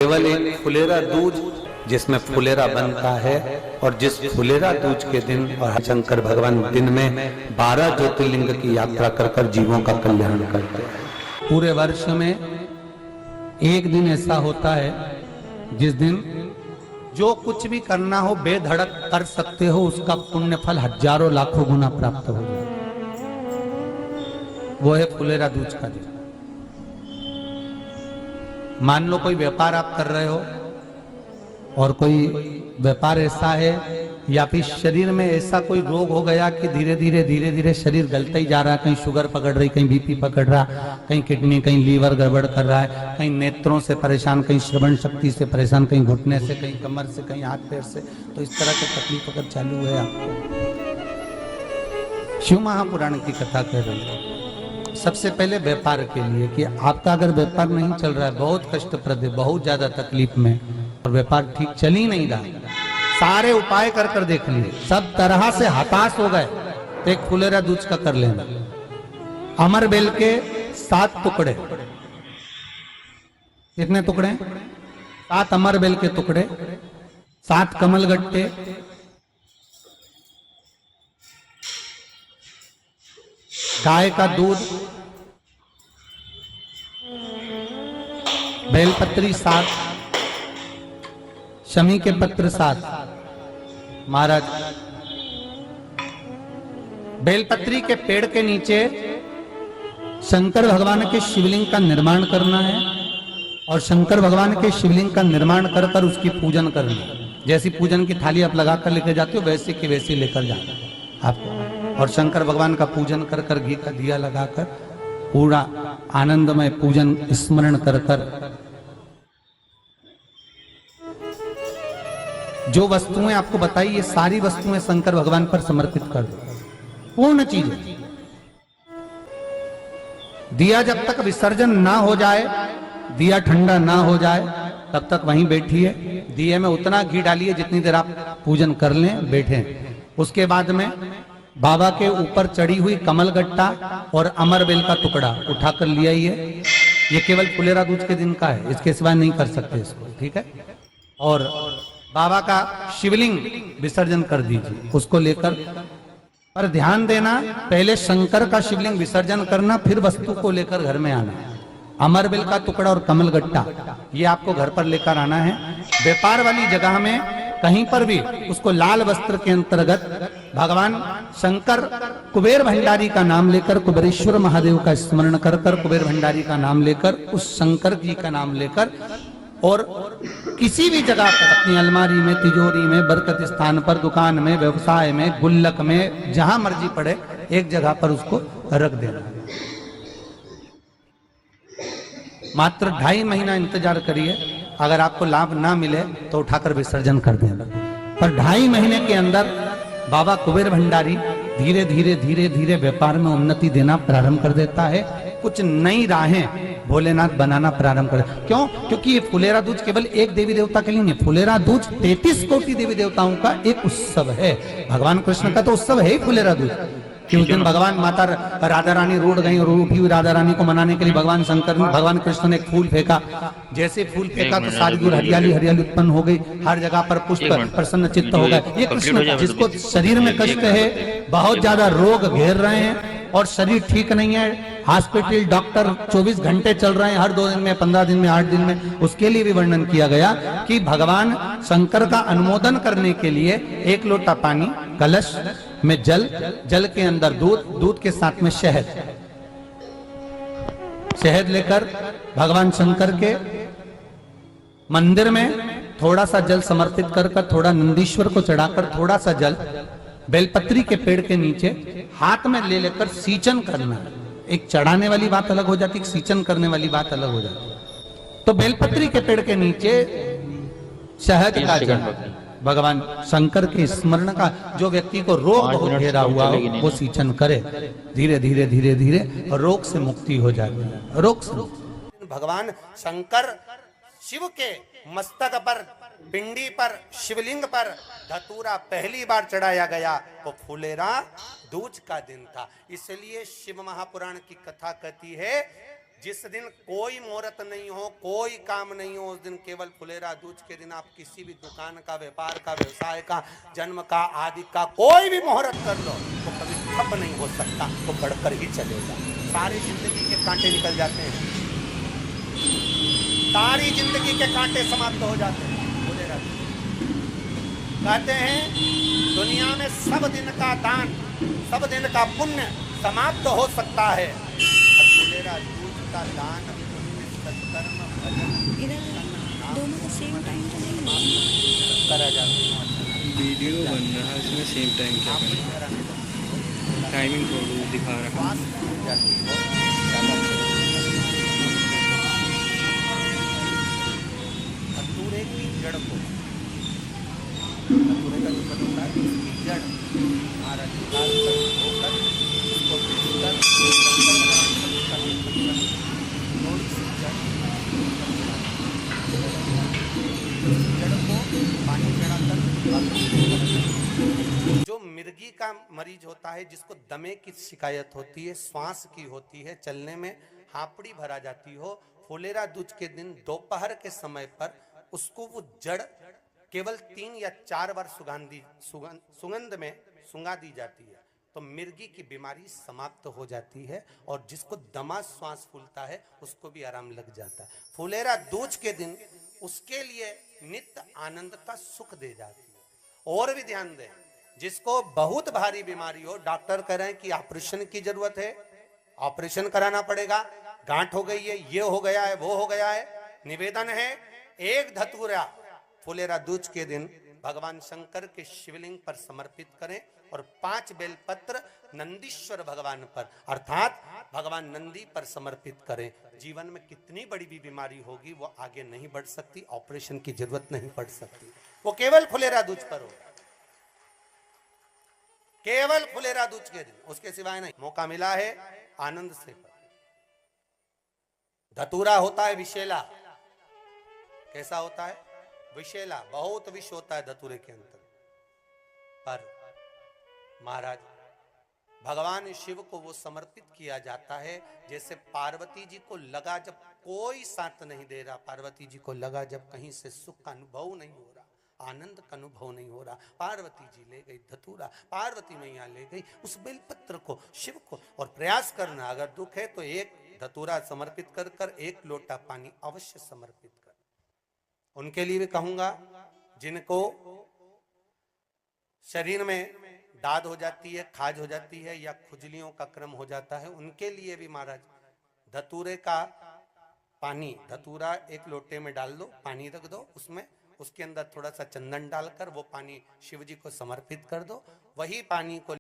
केवल एक फुलेरा दूज जिसमें फुलेरा बनता है, और जिस फुलेरा दूज के दिन और शंकर भगवान दिन में 12 ज्योतिर्लिंग की यात्रा कर कर जीवों का कल्याण करते हैं। पूरे वर्ष में एक दिन ऐसा होता है जिस दिन जो कुछ भी करना हो बेधड़क कर सकते हो, उसका पुण्य फल हजारों लाखों गुना प्राप्त हो जाए। वो है फुलेरा दूज का दिन। मान लो कोई व्यापार आप कर रहे हो और कोई व्यापार ऐसा है या फिर शरीर में ऐसा कोई रोग हो गया कि धीरे धीरे शरीर गलता ही जा रहा है। कहीं शुगर पकड़ रही, कहीं बीपी पकड़ रहा, कहीं किडनी, कहीं लीवर गड़बड़ कर रहा है, कहीं नेत्रों से परेशान, कहीं श्रवण शक्ति से परेशान, कहीं घुटने से, कहीं कमर से, कहीं हाथ पैर से। तो इस तरह की तकलीफ अगर चालू है आपको, शिव महापुराण की कथा कह रही है। सबसे पहले व्यापार के लिए कि आपका अगर व्यापार नहीं चल रहा है, बहुत कष्टप्रद है, बहुत ज्यादा तकलीफ में, और व्यापार ठीक चल ही नहीं रहा, सारे उपाय कर कर देख लिए, सब तरह से हताश हो गए, तो एक फुलेरा दूज का कर लेना। अमर बेल के 7 टुकड़े, कितने टुकड़े? 7 अमर बेल के टुकड़े, 7 कमल गट्टे, गाय का दूध, बेलपत्री 7, शमी के पत्र 7। महाराज, बेलपत्री के पेड़ के नीचे शंकर भगवान के शिवलिंग का निर्माण करना है, और शंकर भगवान के शिवलिंग का निर्माण कर कर उसकी पूजन करना है। जैसी पूजन की थाली आप लगा कर लेकर जाते हो, वैसे की वैसी लेकर जाना आपको, और शंकर भगवान का पूजन कर कर, घी का दिया लगाकर पूरा आनंदमय पूजन स्मरण कर कर, जो वस्तुएं आपको बताई ये सारी वस्तुएं शंकर भगवान पर समर्पित कर दो, पूर्ण चीजें। दिया जब तक विसर्जन ना हो जाए, दिया ठंडा ना हो जाए, तब तक वहीं बैठिए। दिए में उतना घी डालिए जितनी देर आप पूजन कर लें, बैठे। उसके बाद में बाबा के ऊपर चढ़ी हुई कमल गट्टा और अमरबेल का टुकड़ा उठाकर ले आइए। ये केवल फुलेरा दूज के दिन का है, इसके सिवा नहीं कर सकते इसको, ठीक है। और बाबा का शिवलिंग विसर्जन कर दीजिए, उसको लेकर, पर ध्यान देना, पहले शंकर का शिवलिंग विसर्जन करना, फिर वस्तु को लेकर घर में आना। अमरबेल का टुकड़ा और कमल गट्टा ये आपको घर पर लेकर आना है। व्यापार वाली जगह में कहीं पर भी उसको लाल वस्त्र के अंतर्गत भगवान शंकर कुबेर भंडारी का नाम लेकर, कुबेरेश्वर महादेव का स्मरण कर कर, कुबेर भंडारी का नाम लेकर, उस शंकर जी का नाम लेकर, और किसी भी जगह पर अपनी अलमारी में, तिजोरी में, बरकत स्थान पर, दुकान में, व्यवसाय में, गुल्लक में, जहां मर्जी पड़े, एक जगह पर उसको रख देना। मात्र 2.5 महीना इंतजार करिए, अगर आपको लाभ ना मिले तो उठाकर विसर्जन कर देना। पर 2.5 महीने के अंदर बाबा कुबेर भंडारी धीरे धीरे व्यापार में उन्नति देना प्रारंभ कर देता है। कुछ नई राहें भोलेनाथ बनाना प्रारंभ कर। क्यों? क्योंकि ये फुलेरा दूज केवल एक देवी देवता के लिए नहीं, फुलेरा दूज 33 कोटि देवी देवताओं का एक उत्सव है। भगवान कृष्ण का तो उत्सव है ही फुलेरा दूज, कि उस दिन भगवान माता राधा रानी रूठ गई, और उठी हुई राधा रानी को मनाने के लिए भगवान कृष्ण ने एक फूल फेंका। जैसे फूल फेंका तो सारी दूर हरियाली हरियाली उत्पन्न हो गई, हर जगह पर पुष्प प्रसन्न चित्त हो गए। ये कृष्ण, जिसको शरीर में कष्ट है, बहुत ज्यादा रोग घेर रहे हैं और शरीर ठीक नहीं है, हॉस्पिटल डॉक्टर 24 घंटे चल रहे हैं, हर 2 दिन में, 15 दिन में, 8 दिन में, उसके लिए भी वर्णन किया गया कि भगवान शंकर का अनुमोदन करने के लिए 1 लोटा पानी, कलश में जल, जल के अंदर दूध, दूध के साथ में शहद, शहद लेकर भगवान शंकर के मंदिर में थोड़ा सा जल समर्पित कर कर, थोड़ा नंदीश्वर को चढ़ाकर, थोड़ा सा जल बेलपत्री के पेड़ के नीचे हाथ में ले लेकर सींचन करना। एक चढ़ाने वाली बात अलग हो जाती, एक सींचन करने वाली बात अलग हो जाती। तो बेलपत्री के पेड़ के नीचे शहद का जल, भगवान शंकर के स्मरण का, जो व्यक्ति को रोग बहुत घेरा हुआ हो वो सींचन करे, धीरे धीरे रोग से मुक्ति हो जाती है। रोग से भगवान शंकर शिव के मस्तक पर, पिंडी पर, शिवलिंग पर धतूरा पहली बार चढ़ाया गया वो फुलेरा दूज का दिन था। इसलिए शिव महापुराण की कथा कहती है जिस दिन कोई मुहूर्त नहीं हो, कोई काम नहीं हो, उस दिन केवल फुलेरा दूज के दिन आप किसी भी दुकान का, व्यापार का, व्यवसाय का, जन्म का, आदि का कोई भी मुहूर्त कर लो तो कभी ठप नहीं हो सकता, वो बढ़कर ही चलेगा। सारी जिंदगी के कांटे निकल जाते हैं, सारी जिंदगी के कांटे समाप्त हो जाते हैं। फुलेरा कहते हैं दुनिया में सब दिन का दान, सब दिन का पुण्य समाप्त हो सकता है, फुलेरा दूज का दान, सत्कर्म, भजन दोनों को सेम टाइम तो नहीं करा जाता है। वीडियो बन रहा है इसमें सेम टाइम क्या करें, टाइमिंग थोड़ी दिखा रहा है। धतूरे की जड़ को, धतूरे का जो फल होता है उसकी जड़ महाराज निकाल कर धोकर उसको पीसकर थोड़ी सी जड़ को पानी चढ़ाकर, जो मिर्गी का मरीज होता है, जिसको दमे की शिकायत होती है, श्वास की होती है, चलने में हापड़ी भरा जाती हो, फुलेरा दूज के दिन दोपहर के समय पर उसको वो जड़ केवल 3 या 4 बार सुगंध में सुंगा दी जाती है तो मिर्गी की बीमारी समाप्त हो जाती है, और जिसको दमा श्वास फूलता है उसको भी आराम लग जाता है। फुलेरा दूज के दिन उसके लिए नित्य आनंद का सुख दे जाती है। और भी ध्यान दें, जिसको बहुत भारी बीमारी हो, डॉक्टर कह रहे हैं कि ऑपरेशन की जरूरत है, ऑपरेशन कराना पड़ेगा, गांठ हो गई है, ये हो गया है, वो हो गया है, निवेदन है एक धतूरा फुलेरा दूज के दिन भगवान शंकर के शिवलिंग पर समर्पित करें और 5 बेलपत्र नंदीश्वर भगवान पर अर्थात भगवान नंदी पर समर्पित करें। जीवन में कितनी बड़ी भी बीमारी होगी वो आगे नहीं बढ़ सकती, ऑपरेशन की जरूरत नहीं पड़ सकती, वो केवल फुलेरा दूज पर हो, केवल फुलेरा दूज के दिन, उसके सिवाय नहीं। मौका मिला है आनंद से। धतूरा होता है विषैला, कैसा होता है? विषैला, बहुत विष होता है धतूरे के अंदर। पर महाराज भगवान शिव को वो समर्पित किया जाता है जैसे पार्वती जी को लगा जब कोई साथ नहीं दे रहा, पार्वती जी को लगा जब कहीं से सुख का अनुभव नहीं हो रहा, आनंद का अनुभव नहीं हो रहा, पार्वती जी ले गई धतूरा, पार्वती मैया ले गई उस बेलपत्र को शिव को। और प्रयास करना, अगर दुख है तो एक धतूरा समर्पित कर कर 1 लोटा पानी अवश्य समर्पित कर। उनके लिए भी कहूंगा जिनको शरीर में दाद हो जाती है, खाज हो जाती है या खुजलियों का क्रम हो जाता है, उनके लिए भी महाराज धतूरे का पानी, धतूरा 1 लोटे में डाल दो, पानी रख दो, उसमें उसके अंदर थोड़ा सा चंदन डालकर वो पानी शिव जी को समर्पित कर दो। वही पानी को